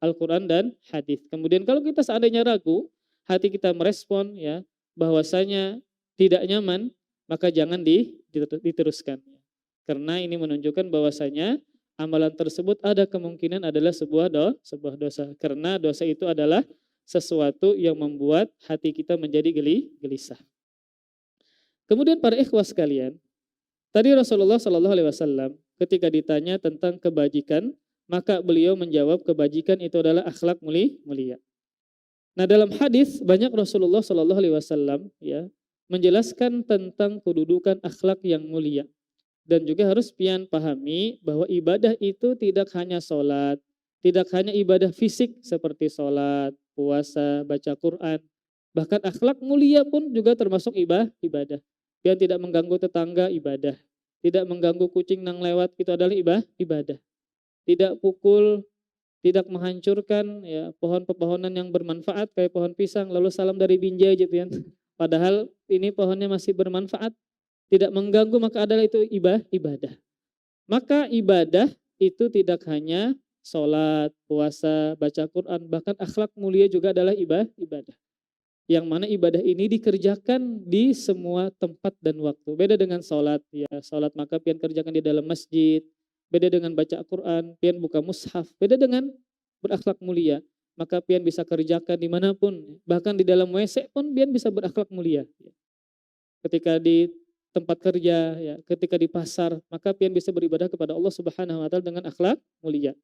Al-Quran dan hadis. Kemudian kalau kita seandainya ragu, hati kita merespon ya bahwasanya tidak nyaman, maka jangan diteruskan. Karena ini menunjukkan bahwasanya amalan tersebut ada kemungkinan adalah sebuah dosa. Karena dosa itu adalah sesuatu yang membuat hati kita menjadi gelisah. Kemudian para ikhwas sekalian, tadi Rasulullah SAW ketika ditanya tentang kebajikan, maka beliau menjawab kebajikan itu adalah akhlak mulia. Nah dalam hadis banyak Rasulullah SAW ya menjelaskan tentang kedudukan akhlak yang mulia. Dan juga harus pian pahami bahwa ibadah itu tidak hanya sholat, tidak hanya ibadah fisik seperti sholat, puasa, baca Quran. Bahkan akhlak mulia pun juga termasuk ibadah. Pian tidak mengganggu tetangga, ibadah. Tidak mengganggu kucing nang lewat, itu adalah ibadah. Tidak pukul, tidak menghancurkan ya pohon-pepohonan yang bermanfaat kayak pohon pisang lalu salam dari binjai aja pian. Padahal ini pohonnya masih bermanfaat. Tidak mengganggu, maka adalah itu ibadah. Maka ibadah itu tidak hanya sholat, puasa, baca Quran, bahkan akhlak mulia juga adalah ibadah. Yang mana ibadah ini dikerjakan di semua tempat dan waktu. Beda dengan sholat, ya sholat maka pian kerjakan di dalam masjid. Beda dengan baca Quran, pian buka mushaf. Beda dengan berakhlak mulia, maka pian bisa kerjakan dimanapun. Bahkan di dalam WC pun pian bisa berakhlak mulia. Ketika di tempat kerja, ya, ketika di pasar, maka pian bisa beribadah kepada Allah Subhanahu wa taala dengan akhlak mulia.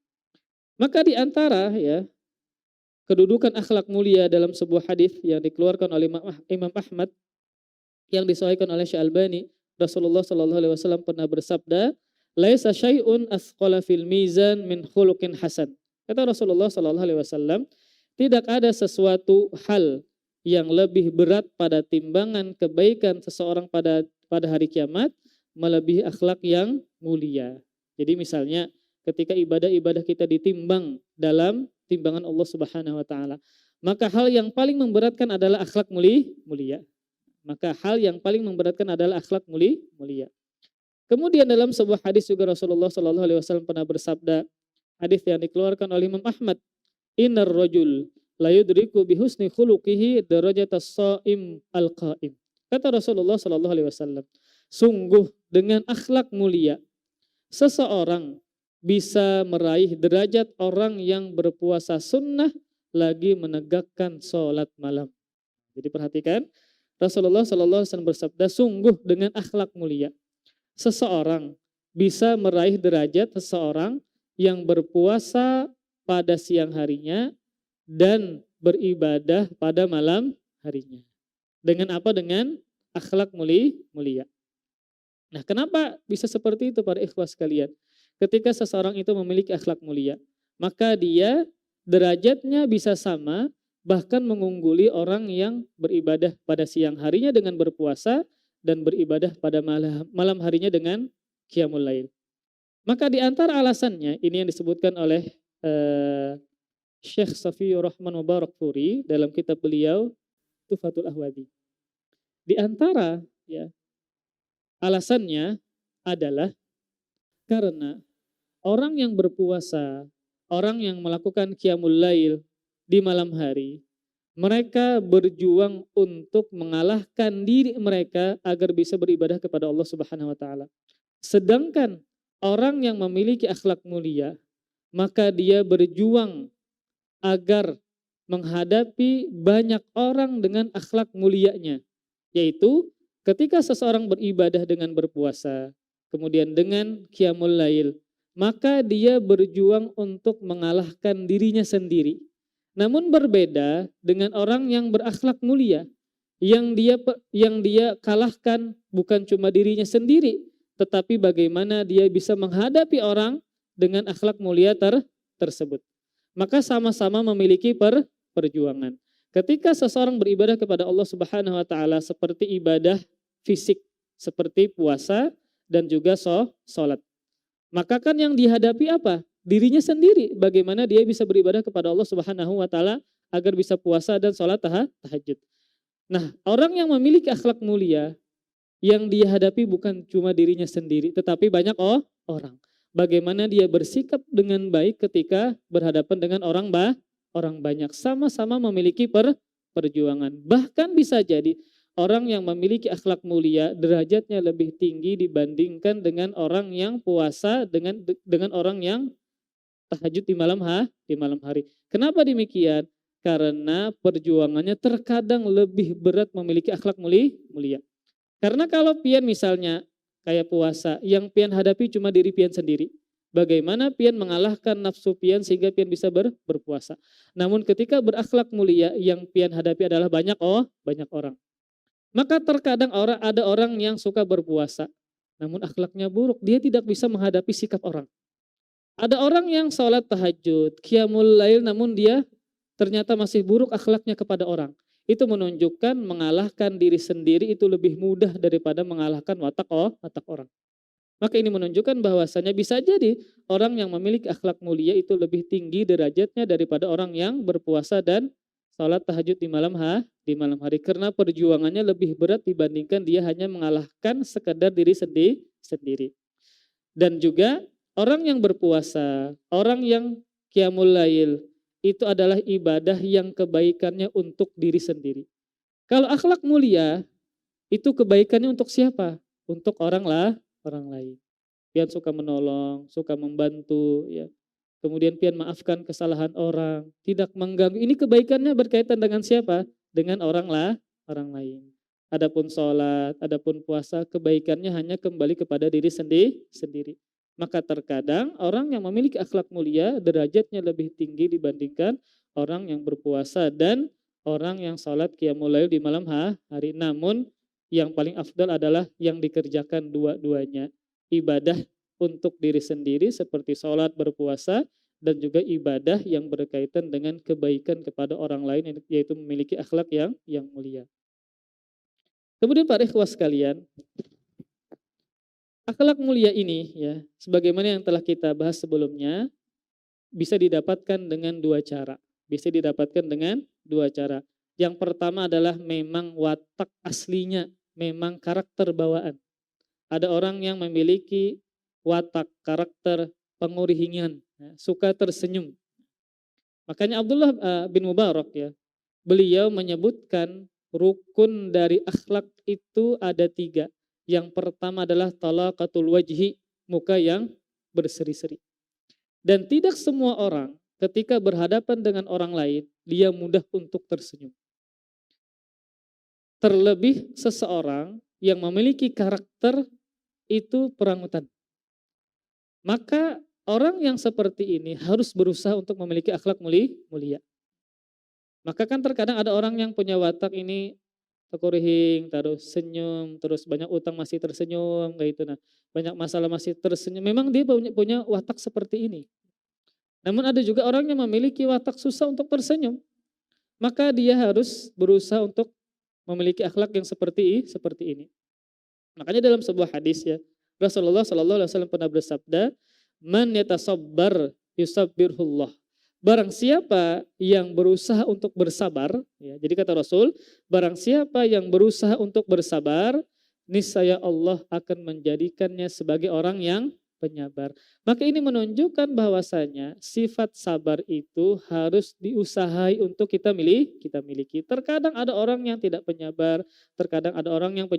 Maka di antara ya kedudukan akhlak mulia dalam sebuah hadis yang dikeluarkan oleh Imam Ahmad yang disahihkan oleh Syalbani, Rasulullah sallallahu alaihi wasallam pernah bersabda, "Laisa syai'un asqala fil mizan min khuluqin hasan." Kata Rasulullah sallallahu alaihi wasallam, tidak ada sesuatu hal yang lebih berat pada timbangan kebaikan seseorang pada hari kiamat melebihi akhlak yang mulia. Jadi misalnya ketika ibadah-ibadah kita ditimbang dalam timbangan Allah Subhanahu wa taala, maka hal yang paling memberatkan adalah akhlak mulia. Maka hal yang paling memberatkan adalah akhlak mulia. Kemudian dalam sebuah hadis juga Rasulullah Shallallahu Alaihi Wasallam pernah bersabda, hadis yang dikeluarkan oleh Imam Ahmad, Innar rajul la yudriku bihusni khuluqihi darajatas shaim al-qaim. Kata Rasulullah Shallallahu Alaihi Wasallam, sungguh dengan akhlak mulia seseorang bisa meraih derajat orang yang berpuasa sunnah lagi menegakkan sholat malam. Jadi perhatikan, Rasulullah Shallallahu Alaihi Wasallam bersabda, sungguh dengan akhlak mulia seseorang bisa meraih derajat seseorang yang berpuasa pada siang harinya dan beribadah pada malam harinya. Dengan apa? Dengan akhlak mulia. Nah, kenapa bisa seperti itu para ikhwah sekalian? Ketika seseorang itu memiliki akhlak mulia, maka dia derajatnya bisa sama, bahkan mengungguli orang yang beribadah pada siang harinya dengan berpuasa dan beribadah pada malam harinya dengan qiyamul lail. Maka di antara alasannya, ini yang disebutkan oleh Syekh Safiyur Rahman Mubarakfuri dalam kitab beliau Tuhfatul Ahwadi. Di antara alasannya adalah karena orang yang berpuasa, orang yang melakukan qiyamul lail di malam hari, mereka berjuang untuk mengalahkan diri mereka agar bisa beribadah kepada Allah Subhanahu wa taala. Sedangkan orang yang memiliki akhlak mulia, maka dia berjuang agar menghadapi banyak orang dengan akhlak mulianya, yaitu ketika seseorang beribadah dengan berpuasa, kemudian dengan qiyamul lail, maka dia berjuang untuk mengalahkan dirinya sendiri. Namun berbeda dengan orang yang berakhlak mulia, yang dia kalahkan bukan cuma dirinya sendiri, tetapi bagaimana dia bisa menghadapi orang dengan akhlak mulia tersebut. Maka sama-sama memiliki perjuangan. Ketika seseorang beribadah kepada Allah Subhanahu wa taala seperti ibadah fisik, seperti puasa dan juga sholat, maka kan yang dihadapi apa? Dirinya sendiri. Bagaimana dia bisa beribadah kepada Allah Subhanahu wa taala agar bisa puasa dan sholat tahajud. Nah, orang yang memiliki akhlak mulia, yang dia hadapi bukan cuma dirinya sendiri, tetapi banyak orang. Bagaimana dia bersikap dengan baik ketika berhadapan dengan orang banyak. Sama-sama memiliki perjuangan. Bahkan bisa jadi orang yang memiliki akhlak mulia derajatnya lebih tinggi dibandingkan dengan orang yang puasa dengan orang yang tahajud di malam hari. Kenapa demikian? Karena perjuangannya terkadang lebih berat memiliki akhlak mulia. Karena kalau pian misalnya kayak puasa, yang pian hadapi cuma diri pian sendiri. Bagaimana pian mengalahkan nafsu pian sehingga pian bisa berpuasa. Namun ketika berakhlak mulia, yang pian hadapi adalah banyak orang. Maka terkadang ada orang yang suka berpuasa, namun akhlaknya buruk, dia tidak bisa menghadapi sikap orang. Ada orang yang sholat tahajud, qiyamul lail, namun dia ternyata masih buruk akhlaknya kepada orang. Itu menunjukkan mengalahkan diri sendiri itu lebih mudah daripada mengalahkan watak orang. Maka ini menunjukkan bahwasanya bisa jadi orang yang memiliki akhlak mulia itu lebih tinggi derajatnya daripada orang yang berpuasa dan sholat tahajud di malam hari. Karena perjuangannya lebih berat dibandingkan dia hanya mengalahkan sekedar diri sendiri. Dan juga orang yang berpuasa, orang yang qiyamul lail, itu adalah ibadah yang kebaikannya untuk diri sendiri. Kalau akhlak mulia, itu kebaikannya untuk siapa? Untuk orang lain. Pian suka menolong, suka membantu, ya. Kemudian pian maafkan kesalahan orang, tidak mengganggu. Ini kebaikannya berkaitan dengan siapa? Dengan orang lain. Adapun sholat, adapun puasa, kebaikannya hanya kembali kepada diri sendiri. Maka terkadang orang yang memiliki akhlak mulia derajatnya lebih tinggi dibandingkan orang yang berpuasa dan orang yang sholat qiyamul lail di malam hari. Namun yang paling afdal adalah yang dikerjakan dua-duanya. Ibadah untuk diri sendiri seperti sholat, berpuasa, dan juga ibadah yang berkaitan dengan kebaikan kepada orang lain, yaitu memiliki akhlak yang mulia. Kemudian para ikhwah sekalian, akhlak mulia ini, ya, sebagaimana yang telah kita bahas sebelumnya, bisa didapatkan dengan dua cara. Yang pertama adalah memang watak aslinya, memang karakter bawaan. Ada orang yang memiliki watak karakter pengurihingan, ya, suka tersenyum. Makanya Abdullah bin Mubarak ya, beliau menyebutkan rukun dari akhlak itu ada 3. Yang pertama adalah talaqatul wajhi, muka yang berseri-seri. Dan tidak semua orang ketika berhadapan dengan orang lain, dia mudah untuk tersenyum. Terlebih seseorang yang memiliki karakter itu perangutan. Maka orang yang seperti ini harus berusaha untuk memiliki akhlak mulia. Maka kan terkadang ada orang yang punya watak ini tekurihing, terus senyum, terus banyak utang masih tersenyum, kayak itu. Nah, banyak masalah masih tersenyum. Memang dia punya watak seperti ini. Namun ada juga orang yang memiliki watak susah untuk tersenyum. Maka dia harus berusaha untuk memiliki akhlak yang seperti ini. Makanya dalam sebuah hadis ya, Rasulullah Shallallahu Alaihi Wasallam pernah bersabda, "Man yatasabbar yusabbirhullah." Barang siapa yang berusaha untuk bersabar, ya, jadi kata Rasul, barang siapa yang berusaha untuk bersabar, niscaya Allah akan menjadikannya sebagai orang yang penyabar. Maka ini menunjukkan bahwasanya sifat sabar itu harus diusahai untuk kita miliki. Terkadang ada orang yang tidak penyabar, terkadang ada orang yang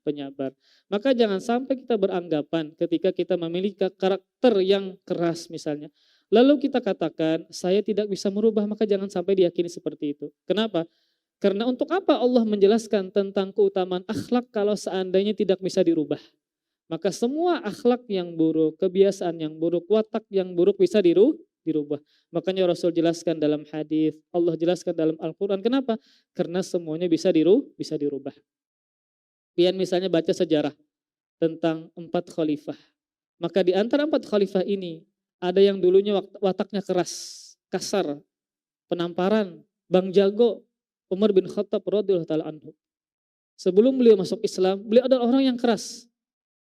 penyabar. Maka jangan sampai kita beranggapan ketika kita memiliki karakter yang keras misalnya, lalu kita katakan saya tidak bisa merubah, maka jangan sampai diyakini seperti itu. Kenapa? Karena untuk apa Allah menjelaskan tentang keutamaan akhlak kalau seandainya tidak bisa dirubah? Maka semua akhlak yang buruk, kebiasaan yang buruk, watak yang buruk bisa dirubah. Makanya Rasul jelaskan dalam hadis, Allah jelaskan dalam Al-Quran. Kenapa? Karena semuanya bisa dirubah. Pian misalnya baca sejarah tentang 4 khalifah. Maka di antara 4 khalifah ini ada yang dulunya wataknya keras, kasar, penamparan, Bang Jago, Umar bin Khattab radhiyallahu taala anhu. Sebelum beliau masuk Islam, beliau adalah orang yang keras.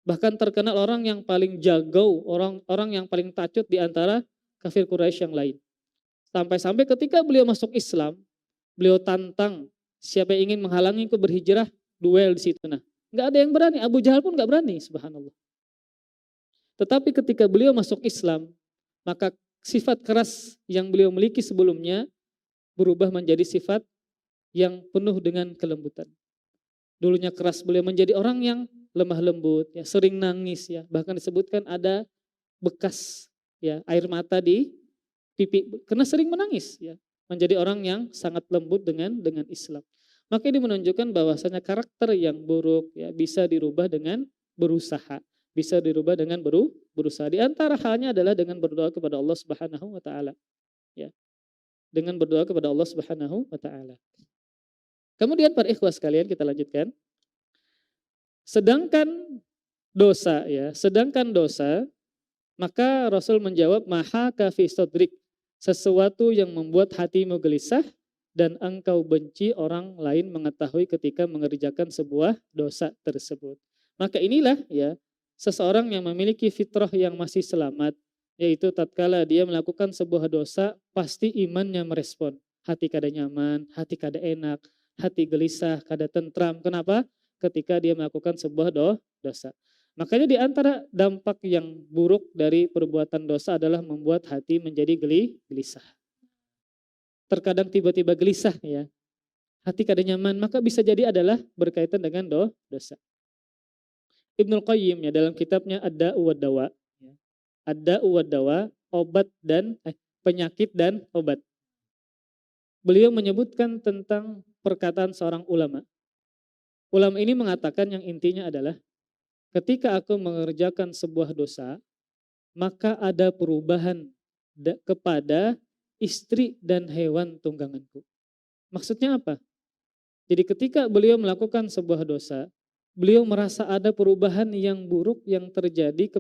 Bahkan terkenal orang yang paling jago, orang yang paling tacut di antara kafir Quraisy yang lain. Sampai-sampai ketika beliau masuk Islam, beliau tantang siapa yang ingin menghalangiku berhijrah, duel di situ. Nah, nggak ada yang berani. Abu Jahal pun nggak berani, subhanallah. Tetapi ketika beliau masuk Islam, maka sifat keras yang beliau miliki sebelumnya berubah menjadi sifat yang penuh dengan kelembutan. Dulunya keras, beliau menjadi orang yang lemah lembut, ya, sering nangis, ya, bahkan disebutkan ada bekas, ya, air mata di pipi karena sering menangis, ya, menjadi orang yang sangat lembut dengan Islam. Maka ini menunjukkan bahwasanya karakter yang buruk, ya, bisa dirubah dengan berusaha, bisa dirubah dengan berusaha. Di antara halnya adalah dengan berdoa kepada Allah Subhanahu wa taala, ya. Dengan berdoa kepada Allah Subhanahu wa taala. Kemudian para ikhwas sekalian, kita lanjutkan. Sedangkan dosa, maka Rasul menjawab, maha kafi sodrik, sesuatu yang membuat hatimu gelisah dan engkau benci orang lain mengetahui ketika mengerjakan sebuah dosa tersebut. Maka inilah, ya, seseorang yang memiliki fitrah yang masih selamat, yaitu tatkala dia melakukan sebuah dosa, pasti imannya merespon. Hati kada nyaman, hati kada enak, hati gelisah, kada tentram. Kenapa? Ketika dia melakukan sebuah dosa. Makanya di antara dampak yang buruk dari perbuatan dosa adalah membuat hati menjadi gelisah. Terkadang tiba-tiba gelisah, ya, hati kada nyaman, maka bisa jadi adalah berkaitan dengan dosa. Ibnul Qayyim, ya, dalam kitabnya Ad-Da'u wad-Dawa, ya, Ad-Da'u wad-Dawa, penyakit dan obat. Beliau menyebutkan tentang perkataan seorang ulama. Ulama ini mengatakan yang intinya adalah ketika aku mengerjakan sebuah dosa, maka ada perubahan kepada istri dan hewan tungganganku. Maksudnya apa? Jadi ketika beliau melakukan sebuah dosa, beliau merasa ada perubahan yang buruk yang terjadi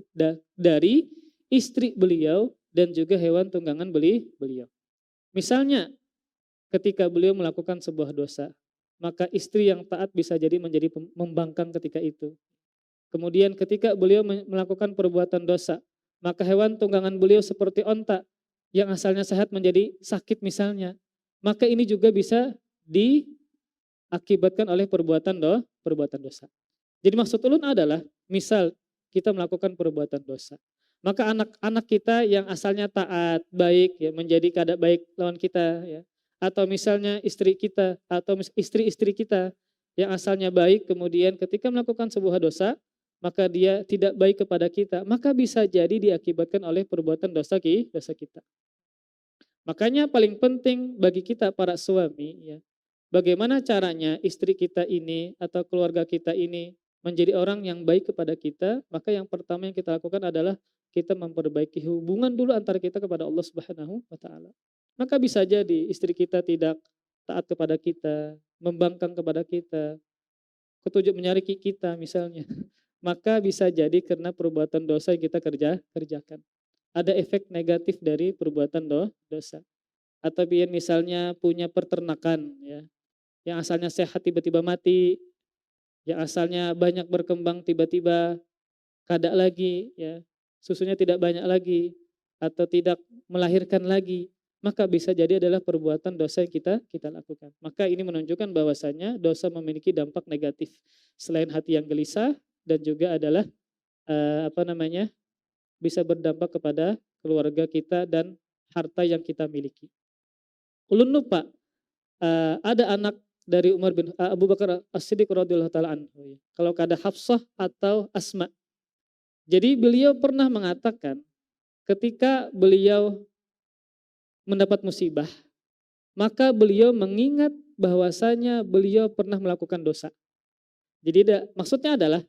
dari istri beliau dan juga hewan tunggangan beliau. Misalnya ketika beliau melakukan sebuah dosa, maka istri yang taat bisa jadi menjadi membangkang ketika itu. Kemudian ketika beliau melakukan perbuatan dosa, maka hewan tunggangan beliau seperti onta yang asalnya sehat menjadi sakit misalnya. Maka ini juga bisa diakibatkan oleh perbuatan dosa. Jadi maksud ulun adalah misal kita melakukan perbuatan dosa, maka anak-anak kita yang asalnya taat, baik ya, menjadi kada baik lawan kita ya. Atau misalnya istri kita atau istri-istri kita yang asalnya baik kemudian ketika melakukan sebuah dosa maka dia tidak baik kepada kita, maka bisa jadi diakibatkan oleh perbuatan dosa kita. Makanya paling penting bagi kita para suami ya, bagaimana caranya istri kita ini atau keluarga kita ini menjadi orang yang baik kepada kita, maka yang pertama yang kita lakukan adalah kita memperbaiki hubungan dulu antara kita kepada Allah Subhanahu wa taala. Maka bisa jadi istri kita tidak taat kepada kita, membangkang kepada kita, ketujuh menyariki kita misalnya. Maka bisa jadi karena perbuatan dosa yang kita kerjakan. Ada efek negatif dari perbuatan dosa. Atau biar misalnya punya peternakan ya, yang asalnya sehat tiba-tiba mati, yang asalnya banyak berkembang tiba-tiba kada lagi ya, susunya tidak banyak lagi atau tidak melahirkan lagi, maka bisa jadi adalah perbuatan dosa yang kita lakukan. Maka ini menunjukkan bahwasanya dosa memiliki dampak negatif selain hati yang gelisah dan juga adalah bisa berdampak kepada keluarga kita dan harta yang kita miliki. Ulun lupa ada anak dari Umar bin Abu Bakar As-Siddiq radhiyallahu taala anhu. Kalau kada Hafsah atau Asma. Jadi beliau pernah mengatakan ketika beliau mendapat musibah, maka beliau mengingat bahwasanya beliau pernah melakukan dosa. Jadi maksudnya adalah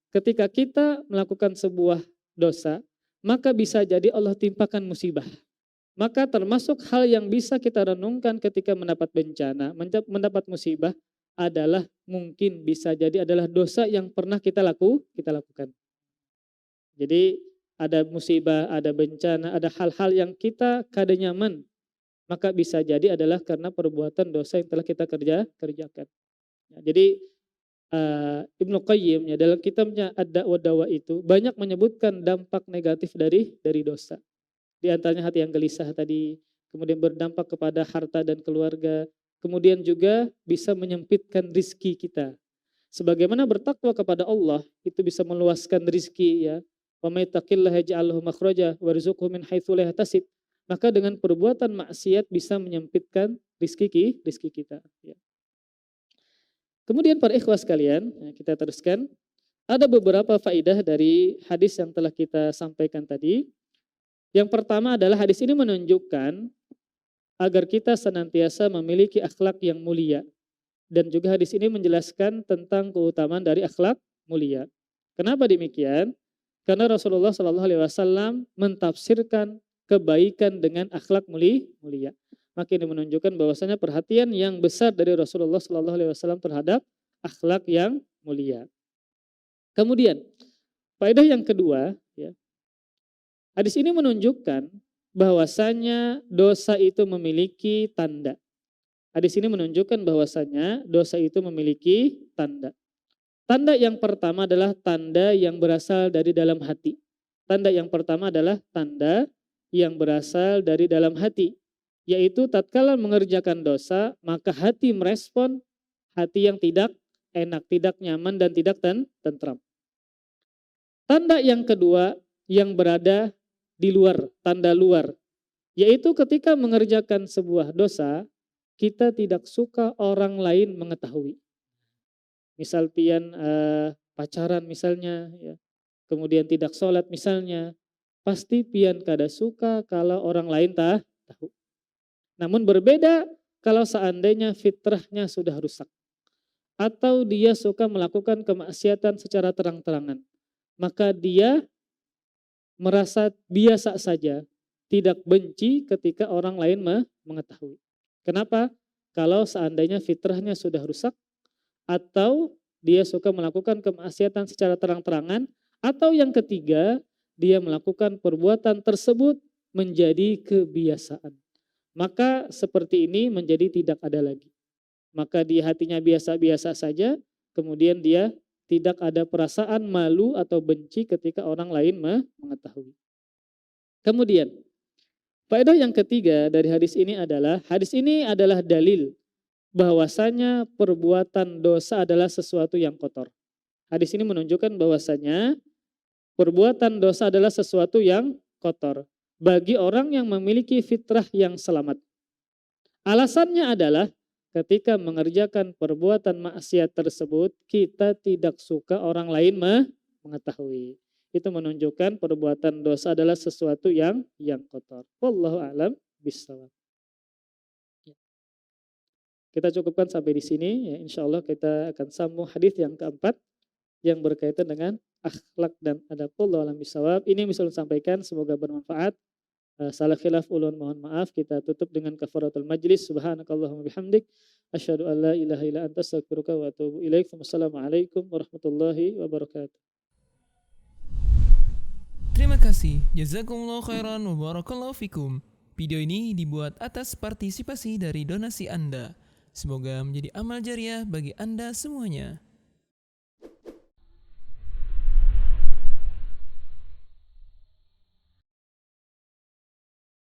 ketika kita melakukan sebuah dosa, maka bisa jadi Allah timpakan musibah. Maka termasuk hal yang bisa kita renungkan ketika mendapat bencana, mendapat musibah adalah mungkin bisa jadi adalah dosa yang pernah kita lakukan. Jadi ada musibah, ada bencana, ada hal-hal yang kita kada nyaman, maka bisa jadi adalah karena perbuatan dosa yang telah kita kerjakan. Jadi Ibnu Qayyim ya, dalam kitabnya Ad-Da' wa Dawa itu banyak menyebutkan dampak negatif dari dosa. Di antaranya hati yang gelisah tadi, kemudian berdampak kepada harta dan keluarga, kemudian juga bisa menyempitkan rizki kita. Sebagaimana bertakwa kepada Allah itu bisa meluaskan rizki ya. Wa may yattaqillaha yaj'al lahu makhraja warzuqhu min haitsu la yahtasib. Maka dengan perbuatan maksiat bisa menyempitkan rizki kita ya. Kemudian para ikhwah sekalian, kita teruskan. Ada beberapa faedah dari hadis yang telah kita sampaikan tadi. Yang pertama adalah hadis ini menunjukkan agar kita senantiasa memiliki akhlak yang mulia. Dan juga hadis ini menjelaskan tentang keutamaan dari akhlak mulia. Kenapa demikian? Karena Rasulullah SAW mentafsirkan kebaikan dengan akhlak mulia. Maka ini menunjukkan bahwasanya perhatian yang besar dari Rasulullah SAW terhadap akhlak yang mulia. Kemudian, faedah yang kedua, ya, hadis ini menunjukkan bahwasanya dosa itu memiliki tanda. Hadis ini menunjukkan bahwasanya dosa itu memiliki tanda. Tanda yang pertama adalah tanda yang berasal dari dalam hati. Tanda yang pertama adalah tanda yang berasal dari dalam hati. Yaitu tatkala mengerjakan dosa, maka hati merespon hati yang tidak enak, tidak nyaman dan tidak tentram. Tanda yang kedua yang berada di luar, tanda luar. Yaitu ketika mengerjakan sebuah dosa, kita tidak suka orang lain mengetahui. Misal pian pacaran misalnya, ya, kemudian tidak sholat misalnya, pasti pian kada suka kalau orang lain tahu. Namun berbeda kalau seandainya fitrahnya sudah rusak. Atau dia suka melakukan kemaksiatan secara terang-terangan. Maka dia merasa biasa saja, tidak benci ketika orang lain mengetahui. Kenapa? Kalau seandainya fitrahnya sudah rusak, atau dia suka melakukan kemaksiatan secara terang-terangan, atau yang ketiga, dia melakukan perbuatan tersebut menjadi kebiasaan. Maka seperti ini menjadi tidak ada lagi. Maka di hatinya biasa-biasa saja, kemudian dia tidak ada perasaan malu atau benci ketika orang lain mengetahui. Kemudian, faedah yang ketiga dari hadis ini adalah dalil bahwasanya perbuatan dosa adalah sesuatu yang kotor. Hadis ini menunjukkan bahwasanya perbuatan dosa adalah sesuatu yang kotor bagi orang yang memiliki fitrah yang selamat. Alasannya adalah ketika mengerjakan perbuatan maksiat tersebut, kita tidak suka orang lain mengetahui. Itu menunjukkan perbuatan dosa adalah sesuatu yang kotor. Wallahu a'lam bishawab. Kita cukupkan sampai di sini. Ya, insya Allah kita akan sambung hadis yang keempat yang berkaitan dengan akhlak dan adab. Wallahu a'lam bishawab. Ini yang bisa ulun sampaikan, semoga bermanfaat. Salah khilaf ulun mohon maaf. Kita tutup dengan kafaratul majlis. Subhanakallahumma bihamdik, asyhadu an la ilaha illa anta astaghfiruka wa atubu ilaik. Wassalamualaikum warahmatullahi wabarakatuh. Terima kasih. Jazakumullah khairan wa barakallahu fikum. Video ini dibuat atas partisipasi dari donasi Anda. Semoga menjadi amal jariah bagi Anda semuanya.